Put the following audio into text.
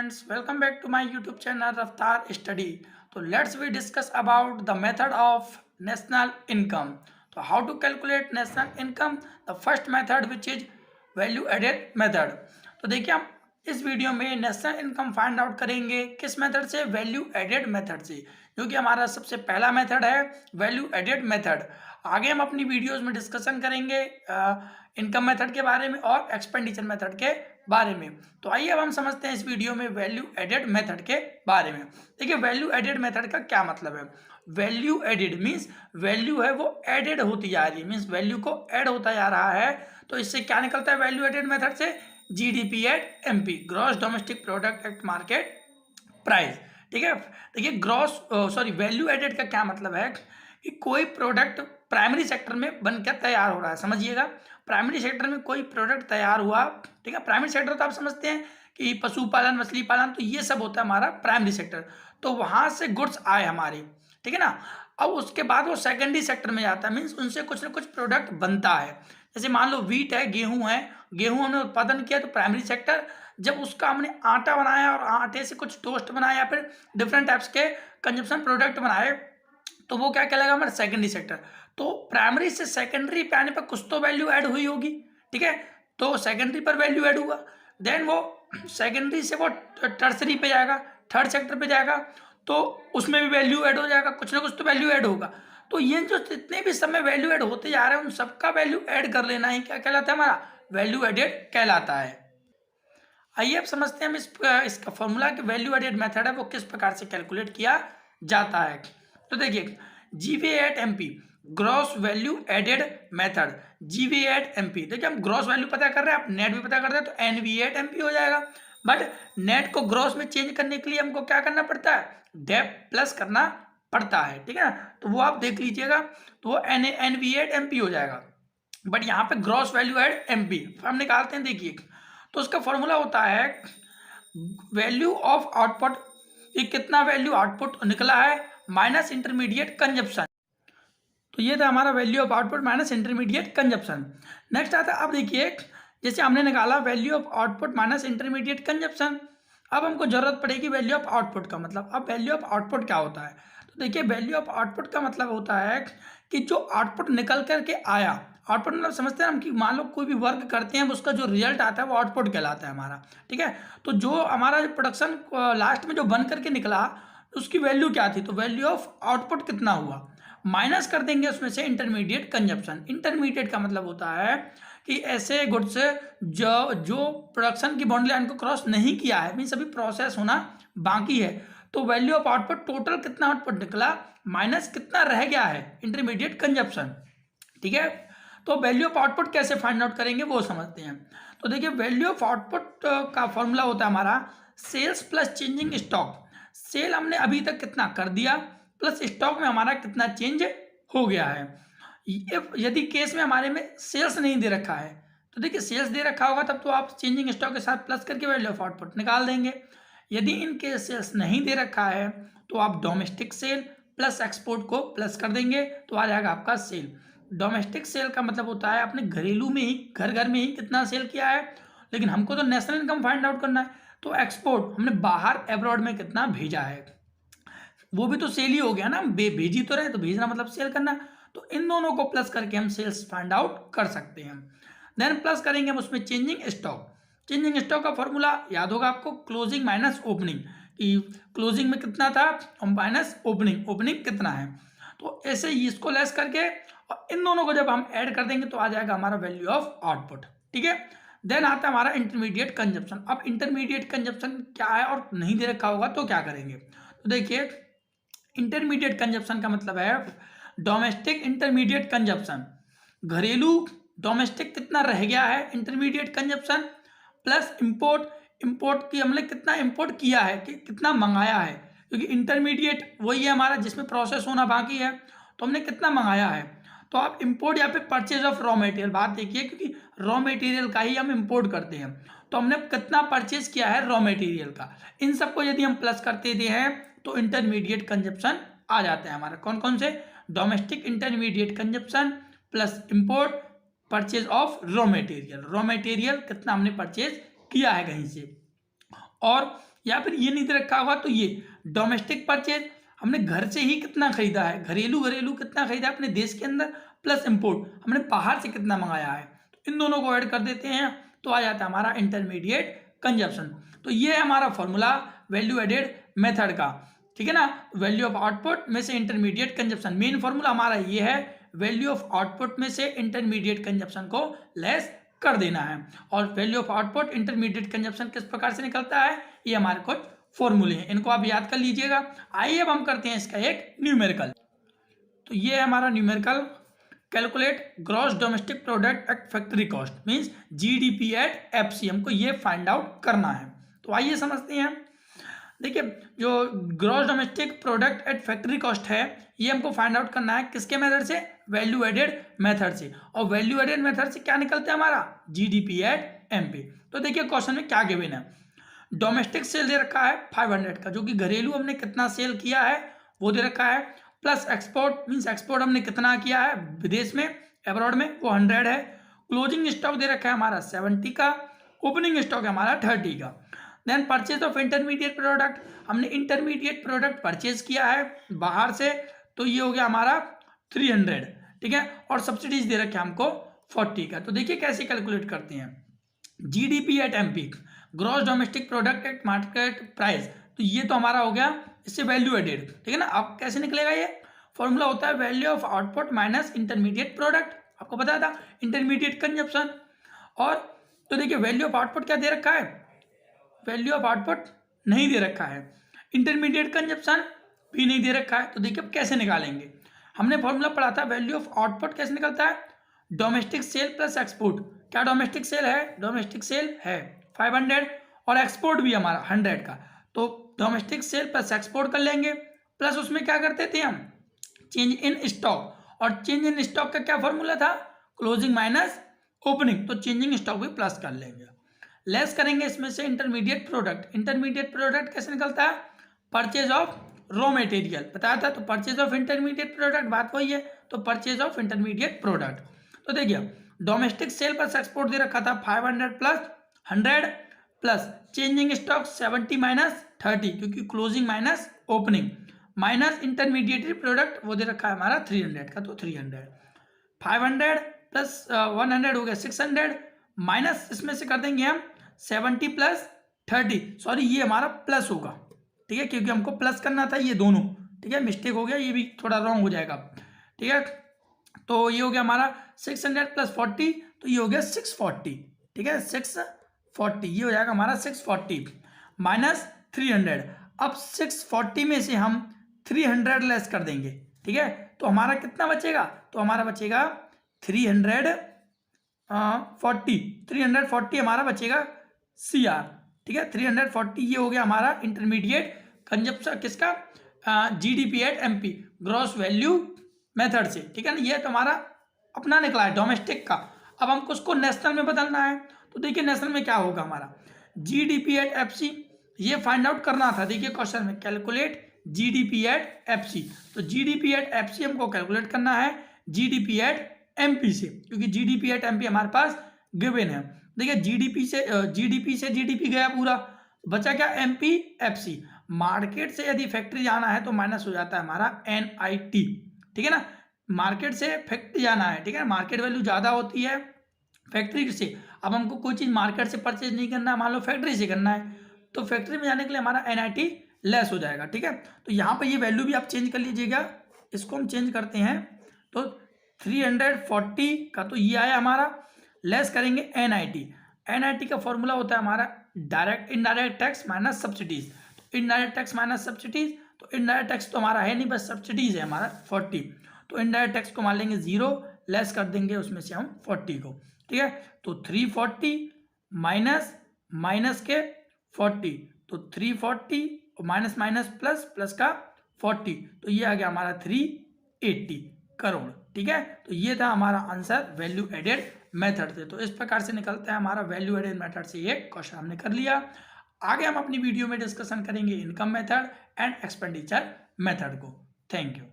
friends, welcome back to my YouTube channel Raftar Study. So let's we discuss about the method of national income. So how to calculate national income? The first method which is value added method. तो देखिए हम इस video में national income find out करेंगे किस method से, value added method से, जो कि हमारा सबसे पहला मेथड है वैल्यू एडेड मेथड। आगे हम अपनी वीडियोस में डिस्कशन करेंगे इनकम मेथड के बारे में और एक्सपेंडिचर मेथड के बारे में। तो आइए अब हम समझते हैं इस वीडियो में वैल्यू एडेड मेथड के बारे में। देखिए वैल्यू एडेड मेथड का क्या मतलब है। वैल्यू एडेड मीन्स वैल्यू है वो एडेड होती जा रही है, मीन्स वैल्यू को ऐड होता जा रहा है। तो इससे क्या निकलता है वैल्यू एडेड मेथड से? GDP at MP, gross domestic product at market price. ठीक है, देखिए वैल्यू एडेड का क्या मतलब है कि कोई प्रोडक्ट प्राइमरी सेक्टर में बनकर तैयार हो रहा है। समझिएगा, प्राइमरी सेक्टर में कोई प्रोडक्ट तैयार हुआ, ठीक है। प्राइमरी सेक्टर तो आप समझते हैं कि पशुपालन, मछली पालन, तो ये सब होता है हमारा प्राइमरी सेक्टर। तो वहां से गुड्स आए हमारे, ठीक है ना। अब उसके बाद वो सेकेंडरी सेक्टर में जाता है, मीन्स उनसे कुछ ना कुछ प्रोडक्ट बनता है। जैसे मान लो वीट है, गेहूं है, गेहूं हमने उत्पादन किया तो प्राइमरी सेक्टर, जब उसका हमने आटा बनाया और आटे से कुछ टोस्ट बनाया या फिर डिफरेंट टाइप्स के कंजप्शन प्रोडक्ट बनाए, तो वो क्या कहलाएगा हमारा सेकेंडरी सेक्टर। तो प्राइमरी से सेकेंडरी पे आने पर कुछ तो वैल्यू ऐड हुई होगी, ठीक है। तो सेकेंडरी पर वैल्यू ऐड हुआ, देन वो सेकेंडरी से वो टर्सरी पे जाएगा, थर्ड सेक्टर पे जाएगा, तो उसमें भी वैल्यू ऐड हो जाएगा, कुछ ना कुछ तो वैल्यू ऐड होगा। तो ये जो जितने भी समय वैल्यू ऐड होते जा रहे हैं उन सबका वैल्यू ऐड कर लेना ही क्या कहलाता है, हमारा वैल्यू एडेड कहलाता है। आइए अब समझते हैं हम इसका फॉर्मूला कि वैल्यू एडेड मेथड है वो किस प्रकार से कैलकुलेट किया जाता है। तो देखिए GV at MP, gross value added method, GV at MP. देखिए हम ग्रॉस वैल्यू पता कर रहे हैं, आप नेट भी पता कर रहे हैं, तो एनवी एट एमपी हो जाएगा। बट नेट को ग्रॉस में चेंज करने के लिए हमको क्या करना पड़ता है, डेप प्लस करना पड़ता है, ठीक है ना। तो वो आप देख लीजिएगा, तो वो एनवी एट एमपी हो जाएगा। बट यहाँ पे ग्रॉस वैल्यू एड एमपी हम निकालते हैं। देखिए तो उसका फॉर्मूला होता है वैल्यू ऑफ आउटपुट, ये कितना वैल्यू आउटपुट निकला है माइनस इंटरमीडिएट कंजप्शन। तो ये था हमारा value of output minus intermediate consumption. Next आता है, अब देखिए जैसे हमने निकाला value of output minus intermediate consumption, अब हमको जरूरत पड़ेगी वैल्यू ऑफ आउटपुट का। मतलब अब वैल्यू ऑफ आउटपुट क्या होता है, तो देखिए वैल्यू ऑफ आउटपुट का मतलब होता है कि जो आउटपुट निकल करके आया, आउटपुट मतलब समझते हैं हम कि मान लो कोई भी वर्क करते हैं उसका जो रिजल्ट आता है वो आउटपुट कहलाता है हमारा, ठीक है। तो जो हमारा प्रोडक्शन लास्ट में जो बन करके निकला उसकी वैल्यू क्या थी, तो वैल्यू ऑफ आउटपुट कितना हुआ, माइनस कर देंगे उसमें से इंटरमीडिएट कंजप्शन। इंटरमीडिएट का मतलब होता है कि ऐसे गुड्स जो प्रोडक्शन की बाउंड्री लाइन को क्रॉस नहीं किया है, मीन्स अभी प्रोसेस होना बाकी है। तो वैल्यू ऑफ आउटपुट टोटल कितना आउटपुट निकला माइनस कितना रह गया है इंटरमीडिएट कंजप्शन, ठीक है। तो वैल्यू ऑफ आउटपुट कैसे फाइंड आउट करेंगे वो समझते हैं। तो देखिए वैल्यू ऑफ आउटपुट का फॉर्मूला होता है हमारा sales plus changing stock. Sale हमने अभी तक कितना कर दिया प्लस स्टॉक में हमारा कितना चेंज हो गया है। यदि केस में हमारे में सेल्स नहीं दे रखा है, तो देखिए सेल्स दे रखा होगा तब तो आप चेंजिंग स्टॉक के साथ प्लस करके वैल्यू ऑफ आउटपुट निकाल देंगे। यदि इन केस सेल्स नहीं दे रखा है तो आप डोमेस्टिक सेल प्लस एक्सपोर्ट को प्लस कर देंगे तो आ जाएगा आपका सेल। डोमेस्टिक सेल का मतलब होता है अपने घरेलू में ही, घर घर में ही कितना सेल किया है, लेकिन हमको तो नेशनल इनकम फाइंड आउट करना है। तो एक्सपोर्ट हमने बाहर अब्रॉड में कितना भेजा है, वो भी तो सेल ही हो गया ना, भेजी तो रहे, तो भेजना मतलब सेल करना। तो इन दोनों को प्लस करके हम सेल्स फाइंड आउट कर सकते हैं। देन प्लस करेंगे हम उसमें चेंजिंग स्टॉक। चेंजिंग स्टॉक का फॉर्मूला याद होगा आपको, क्लोजिंग माइनस ओपनिंग, कि क्लोजिंग में कितना था और माइनस ओपनिंग, ओपनिंग कितना है। तो ऐसे ही इसको लेस करके और इन दोनों को जब हम ऐड कर देंगे तो आ जाएगा हमारा वैल्यू ऑफ आउटपुट, ठीक है। देन आता है हमारा इंटरमीडिएट कंजप्शन। अब इंटरमीडिएट कंजप्शन क्या है और नहीं दे रखा होगा तो क्या करेंगे, तो देखिए इंटरमीडिएट कंजप्शन का मतलब है डोमेस्टिक इंटरमीडिएट कंजप्शन, घरेलू डोमेस्टिक कितना रह गया है intermediate consumption, plus import, import की हमने कितना इंपोर्ट किया है कि कितना मंगाया है, क्योंकि इंटरमीडिएट वही है हमारा जिसमें प्रोसेस होना बाकी है, तो हमने कितना मंगाया है। तो आप इंपोर्ट या फिर परचेज ऑफ रॉ मटेरियल, बात देखिए क्योंकि रॉ मटेरियल का ही हम इंपोर्ट करते हैं, तो हमने कितना परचेज किया है रॉ मटेरियल का, इन सबको यदि हम प्लस करते दिए हैं तो इंटरमीडिएट कंजप्शन आ जाता है हमारा। कौन कौन से, domestic intermediate consumption plus import purchase of raw material, raw material कितना हमने परचेज किया है कहीं से, और या फिर ये नहीं दे रखा होगा तो ये डोमेस्टिक परचेज, हमने घर से ही कितना खरीदा है, घरेलू कितना खरीदा है अपने देश के अंदर, प्लस इंपोर्ट हमने बाहर से कितना मंगाया है, तो इन दोनों को ऐड कर देते हैं तो आ जाता है हमारा इंटरमीडिएट कंजप्शन। तो ये है हमारा फॉर्मूला वैल्यू एडेड मेथड का, ठीक है ना। वैल्यू ऑफ आउटपुट में से इंटरमीडिएट कंजप्शन, मेन फॉर्मूला हमारा ये है, वैल्यू ऑफ आउटपुट में से इंटरमीडिएट कंजप्शन को लेस कर देना है। और value of output intermediate consumption किस प्रकार से निकलता है, ये हमारे कुछ फॉर्मूले हैं, इनको आप याद कर लीजिएगा। आइए अब हम करते हैं इसका एक न्यूमेरिकल। तो ये है हमारा numerical, calculate gross domestic product at factory cost, means GDP at FC, हमको ये फाइंड आउट करना है। तो आइए समझते हैं। देखिए जो gross domestic product at factory cost है, ये हमको फाइंड आउट करना है किसके मेथड से, वैल्यू एडेड मेथड से। और वैल्यू एडेड मेथड से क्या निकलता है हमारा, जीडीपी एट एमपी। तो देखिए क्वेश्चन में क्या गिवन है, डोमेस्टिक सेल दे रखा है 500 का, जो कि घरेलू हमने कितना सेल किया है वो दे रखा है, प्लस एक्सपोर्ट मीन्स एक्सपोर्ट हमने कितना किया है विदेश में, अब्रॉड में, वो 100 है। क्लोजिंग स्टॉक दे रखा है हमारा 70 का, ओपनिंग स्टॉक है हमारा 30 का। Then purchase of intermediate product, हमने इंटरमीडिएट प्रोडक्ट परचेज किया है बाहर से, तो ये हो गया हमारा 300, ठीक है। और सब्सिडीज दे रखे हमको 40 का। तो देखिए कैसे कैलकुलेट करते हैं, GDP at MP, gross domestic product at market price, तो ये तो हमारा हो गया इससे वैल्यू एडेड, ठीक है ना। अब कैसे निकलेगा, ये फॉर्मूला होता है value of output minus intermediate product, आपको पता था इंटरमीडिएट कंजप्शन। और तो देखिए वैल्यू ऑफ आउटपुट क्या दे रखा है, वैल्यू ऑफ आउटपुट नहीं दे रखा है, इंटरमीडिएट कंजप्शन भी नहीं दे रखा है। तो देखिए अब कैसे निकालेंगे, हमने फॉर्मूला पढ़ा था वैल्यू ऑफ आउटपुट कैसे निकलता है, डोमेस्टिक सेल प्लस एक्सपोर्ट। क्या डोमेस्टिक सेल है, डोमेस्टिक सेल है 500 और एक्सपोर्ट भी हमारा 100 का, तो डोमेस्टिक सेल प्लस एक्सपोर्ट कर लेंगे, प्लस उसमें क्या करते थे हम, चेंज इन स्टॉक, और चेंज इन स्टॉक का क्या फॉर्मूला था, क्लोजिंग माइनस ओपनिंग, तो चेंजिंग स्टॉक भी प्लस कर लेंगे। लेस करेंगे इसमें से इंटरमीडिएट प्रोडक्ट, इंटरमीडिएट प्रोडक्ट कैसे निकलता है, परचेज ऑफ रॉ मटेरियल बताया था, तो परचेज ऑफ इंटरमीडिएट प्रोडक्ट बात वही है, तो परचेज ऑफ इंटरमीडिएट प्रोडक्ट। तो देखिए डोमेस्टिक सेल प्लस एक्सपोर्ट दे रखा था 500 plus 100 plus changing stock 70 minus 30, क्योंकि closing minus opening, minus intermediate product वो दे रखा है हमारा 300 का, तो 300, 500 प्लस 100 हो गया 600, माइनस इसमें से कर देंगे हम 70 प्लस 30, सॉरी ये हमारा प्लस होगा, ठीक है, क्योंकि हमको प्लस करना था ये दोनों, ठीक है, मिस्टेक हो गया, ये भी थोड़ा रॉन्ग हो जाएगा, ठीक है। तो ये हो गया हमारा 600 प्लस 40, तो ये हो गया 640, ठीक है, 640, ये हो जाएगा हमारा 640 माइनस 300। अब 640 में से हम 300 लेस कर देंगे, ठीक है, तो हमारा कितना बचेगा, तो हमारा बचेगा 340 हमारा बचेगा CR, ठीक है, 340 ये हो गया हमारा इंटरमीडिएट कंजप्शन किसका, GDP at MP gross value method से, ठीक है ना। ये तो हमारा अपना निकला है डोमेस्टिक का। अब हमको उसको नेशनल में बदलना है, तो देखिए नेशनल में क्या होगा हमारा, GDP एट FC, ये फाइंड आउट करना था। देखिए क्वेश्चन में कैलकुलेट GDP एट FC, तो GDP एट FC हमको कैलकुलेट करना है GDP एट MP से, क्योंकि GDP एट MP हमारे पास गिवन है। देखिए GDP से GDP गया पूरा, बचा क्या MP FC। मार्केट से यदि फैक्ट्री जाना है तो माइनस हो जाता है हमारा NIT, ठीक है ना, मार्केट से फैक्ट्री जाना है, ठीक है, मार्केट वैल्यू ज़्यादा होती है फैक्ट्री से। अब हमको कोई चीज़ मार्केट से परचेज नहीं करना है, मान लो फैक्ट्री से करना है, तो फैक्ट्री में जाने के लिए हमारा NIT लेस हो जाएगा, ठीक है। तो यहाँ पर ये वैल्यू भी आप चेंज कर लीजिएगा, इसको हम चेंज करते हैं, तो 340 का तो ये आया हमारा, लेस करेंगे NIT का फॉर्मूला होता है हमारा direct indirect tax minus subsidies, तो इनडायरेक्ट टैक्स माइनस सब्सिडीज, तो इनडायरेक्ट टैक्स तो हमारा है नहीं, बस सब्सिडीज है हमारा 40, तो इनडायरेक्ट टैक्स को मान लेंगे 0, लेस कर देंगे उसमें से हम 40 को, ठीक है। तो 340 माइनस माइनस के 40, तो 340 माइनस माइनस प्लस प्लस का 40, तो ये आ गया हमारा 380 करोड़, ठीक है। तो ये था हमारा आंसर वैल्यू एडेड मेथड से। तो इस प्रकार से निकलता है हमारा वैल्यू एडेड मेथड से ये क्वेश्चन हमने कर लिया। आगे हम अपनी वीडियो में डिस्कशन करेंगे income method and expenditure method को। Thank you.